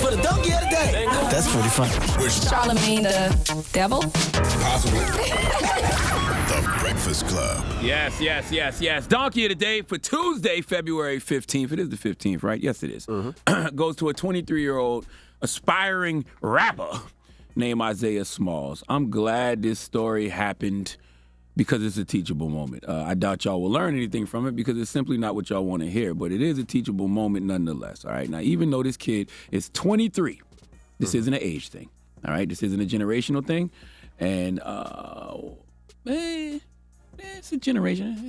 for the donkey of the day. That's pretty funny. Charlamagne the devil? Possibly. The Breakfast Club. Yes. Donkey of the day for Tuesday, February 15th. It is the 15th, right? Yes, it is. Goes to a 23-year-old aspiring rapper named Isaiah Smalls. I'm glad this story happened because it's a teachable moment. I doubt y'all will learn anything from it because it's simply not what y'all want to hear, but it is a teachable moment nonetheless, all right? Now, even though this kid is 23, this isn't an age thing, all right? This isn't a generational thing, and it's a generation.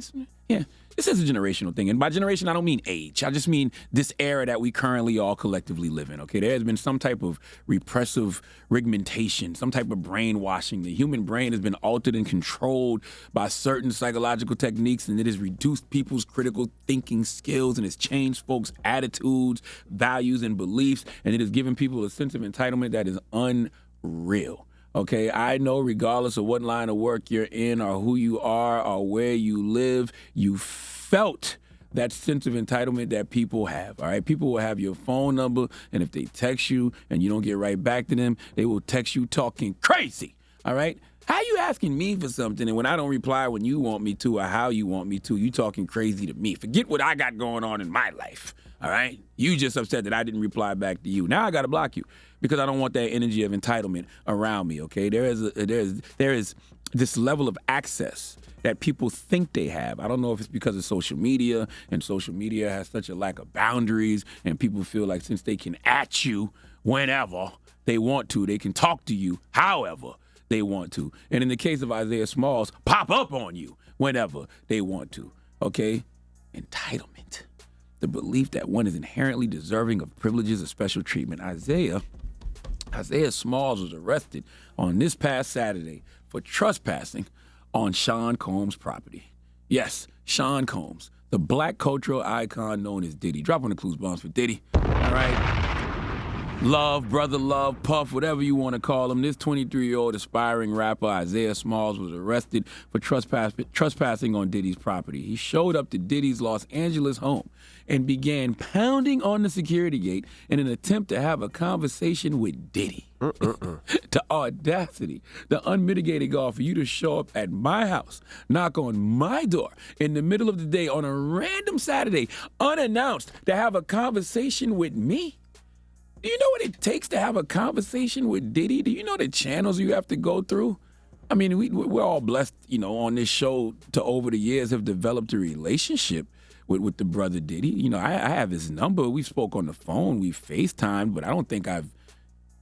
This is a generational thing. And by generation, I don't mean age. I just mean this era that we currently all collectively live in, okay? There has been some type of repressive rigmentation, some type of brainwashing. The human brain has been altered and controlled by certain psychological techniques, and it has reduced people's critical thinking skills, and it's changed folks' attitudes, values, and beliefs, and it has given people a sense of entitlement that is unreal. Okay, I know regardless of what line of work you're in or who you are or where you live, you felt that sense of entitlement that people have, all right? People will have your phone number, and if they text you and you don't get right back to them, they will text you talking crazy, all right? How you asking me for something, and when I don't reply when you want me to or how you want me to, you talking crazy to me. Forget what I got going on in my life, all right? You just upset that I didn't reply back to you. Now I got to block you because I don't want that energy of entitlement around me, okay? There is this level of access that people think they have. I don't know if it's because of social media, and social media has such a lack of boundaries, and people feel like since they can at you whenever they want to, they can talk to you however they want to. And in the case of Isaiah Smalls, pop up on you whenever they want to, okay? Entitlement. The belief that one is inherently deserving of privileges or special treatment. Isaiah Smalls was arrested on this past Saturday for trespassing on Sean Combs' property. Yes, Sean Combs, the black cultural icon known as Diddy. Drop on the clues bombs for Diddy, all right? Love, brother love, Puff, whatever you want to call him. This 23-year-old aspiring rapper, Isaiah Smalls, was arrested for trespassing on Diddy's property. He showed up to Diddy's Los Angeles home and began pounding on the security gate in an attempt to have a conversation with Diddy. The audacity, the unmitigated gall for you to show up at my house, knock on my door in the middle of the day on a random Saturday, unannounced, to have a conversation with me. Do you know what it takes to have a conversation with Diddy? Do you know the channels you have to go through? I mean, we're all blessed, on this show to over the years have developed a relationship with the brother Diddy. I have his number. We spoke on the phone. We FaceTimed, but I don't think I've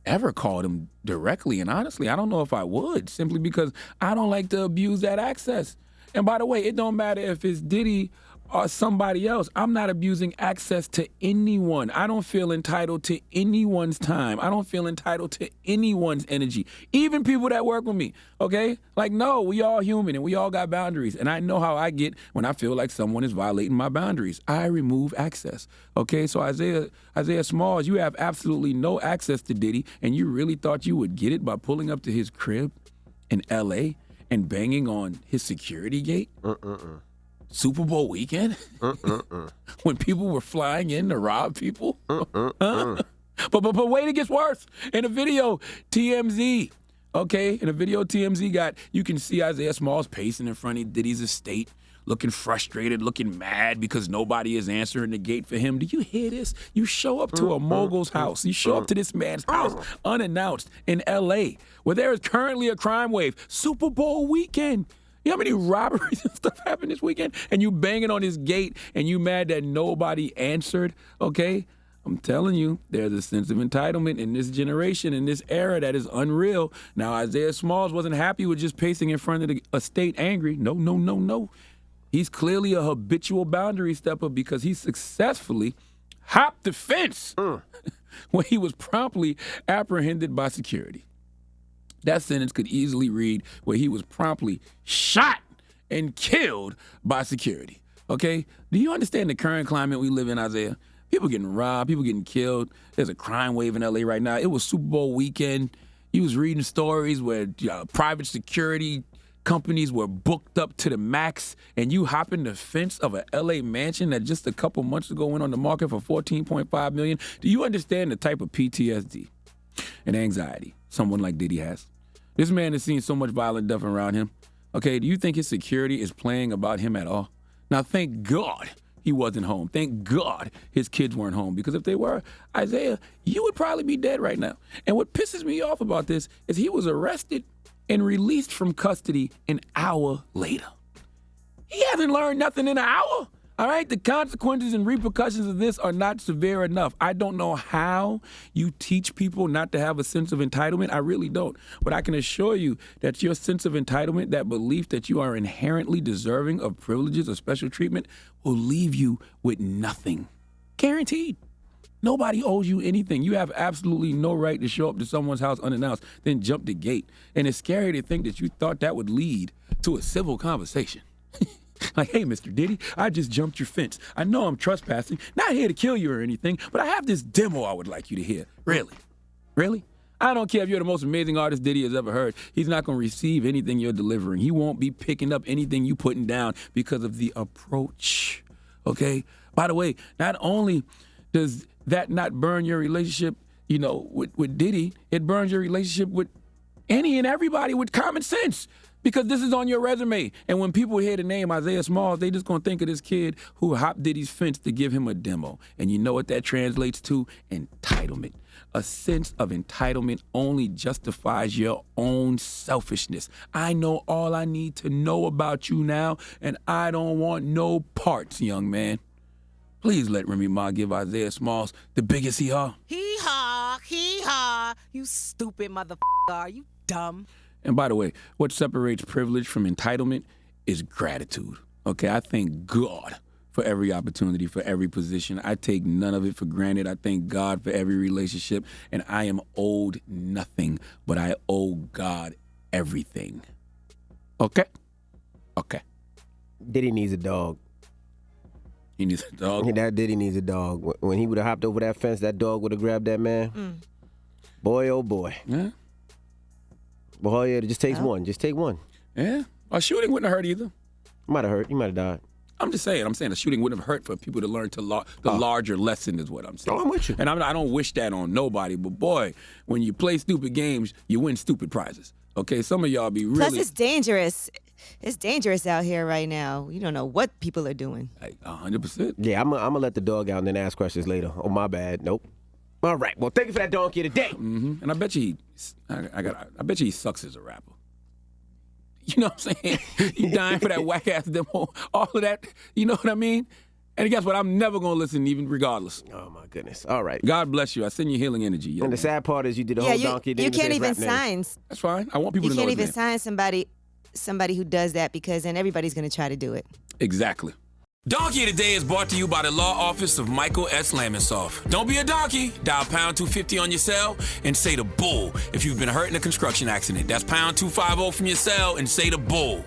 ever called him directly. And honestly, I don't know if I would, simply because I don't like to abuse that access. And by the way, it don't matter if it's Diddy or somebody else. I'm not abusing access to anyone. I don't feel entitled to anyone's time. I don't feel entitled to anyone's energy, even people that work with me, okay? Like, no, we all human and we all got boundaries. And I know how I get when I feel like someone is violating my boundaries. I remove access, okay? So Isaiah Smalls, you have absolutely no access to Diddy, and you really thought you would get it by pulling up to his crib in L.A. and banging on his security gate? Super Bowl weekend? When people were flying in to rob people? But wait, it gets worse. In a video, TMZ got, you can see Isaiah Smalls pacing in front of Diddy's estate, looking frustrated, looking mad because nobody is answering the gate for him. Do you hear this? You show up to a mogul's house. You show up to this man's house unannounced in L.A., where there is currently a crime wave. Super Bowl weekend. You know how many robberies and stuff happened this weekend? And you banging on his gate and you mad that nobody answered, okay? I'm telling you, there's a sense of entitlement in this generation, in this era, that is unreal. Now, Isaiah Smalls wasn't happy with just pacing in front of the estate angry. No. He's clearly a habitual boundary stepper because he successfully hopped the fence when he was promptly apprehended by security. That sentence could easily read where he was promptly shot and killed by security, okay? Do you understand the current climate we live in, Isaiah? People getting robbed, people getting killed. There's a crime wave in L.A. right now. It was Super Bowl weekend. You was reading stories where private security companies were booked up to the max, and you hop in the fence of a LA mansion that just a couple months ago went on the market for $14.5 million. Do you understand the type of PTSD and anxiety someone like Diddy has? This man has seen so much violent stuff around him. Okay, do you think his security is playing about him at all? Now, thank God he wasn't home. Thank God his kids weren't home, because if they were, Isaiah, you would probably be dead right now. And what pisses me off about this is he was arrested and released from custody an hour later. He hasn't learned nothing in an hour. All right, the consequences and repercussions of this are not severe enough. I don't know how you teach people not to have a sense of entitlement. I really don't. But I can assure you that your sense of entitlement, that belief that you are inherently deserving of privileges or special treatment, will leave you with nothing. Guaranteed. Nobody owes you anything. You have absolutely no right to show up to someone's house unannounced, then jump the gate. And it's scary to think that you thought that would lead to a civil conversation. Like, hey, Mr. Diddy, I just jumped your fence. I know I'm trespassing. Not here to kill you or anything, but I have this demo I would like you to hear. Really? Really? I don't care if you're the most amazing artist Diddy has ever heard. He's not going to receive anything you're delivering. He won't be picking up anything you putting down because of the approach. Okay? By the way, not only does that not burn your relationship, with Diddy, it burns your relationship with any and everybody with common sense. Because this is on your resume. And when people hear the name Isaiah Smalls, they just gonna think of this kid who hopped Diddy's fence to give him a demo. And you know what that translates to? Entitlement. A sense of entitlement only justifies your own selfishness. I know all I need to know about you now, and I don't want no parts, young man. Please let Remy Ma give Isaiah Smalls the biggest hee-haw. Hee-haw, hee-haw. You stupid motherfucker. Are you dumb? And by the way, what separates privilege from entitlement is gratitude. Okay, I thank God for every opportunity, for every position. I take none of it for granted. I thank God for every relationship, and I am owed nothing, but I owe God everything. Okay? Okay. Diddy needs a dog. He needs a dog? That Diddy needs a dog. When he would have hopped over that fence, that dog would have grabbed that man. Boy, oh boy. Yeah? Boy, it just takes one. Just take one. Yeah. A shooting wouldn't have hurt either. Might have hurt. You might have died. I'm just saying. A shooting wouldn't have hurt for people to learn the larger lesson is what I'm saying. Oh, I'm with you. And I don't wish that on nobody, but boy, when you play stupid games, you win stupid prizes. Okay, some of y'all be really... Plus, it's dangerous. It's dangerous out here right now. You don't know what people are doing. Like, 100%. Yeah, I'm gonna let the dog out and then ask questions later. Oh, my bad. Nope. All right. Well, thank you for that donkey today. Mm-hmm. And I bet you he sucks as a rapper. You know what I'm saying? You dying for that whack ass demo, all of that. You know what I mean? And guess what? I'm never gonna listen, even regardless. Oh my goodness. All right. God bless you. I send you healing energy. And the sad part is you did the whole donkey. You can't even sign. That's fine. I want people to know. You can't his even name. sign somebody who does that, because then everybody's gonna try to do it. Exactly. Donkey of the Day is brought to you by the law office of Michael S. Lamonsoff. Don't be a donkey. Dial pound 250 on your cell and say the bull if you've been hurt in a construction accident. That's pound 250 from your cell and say the bull.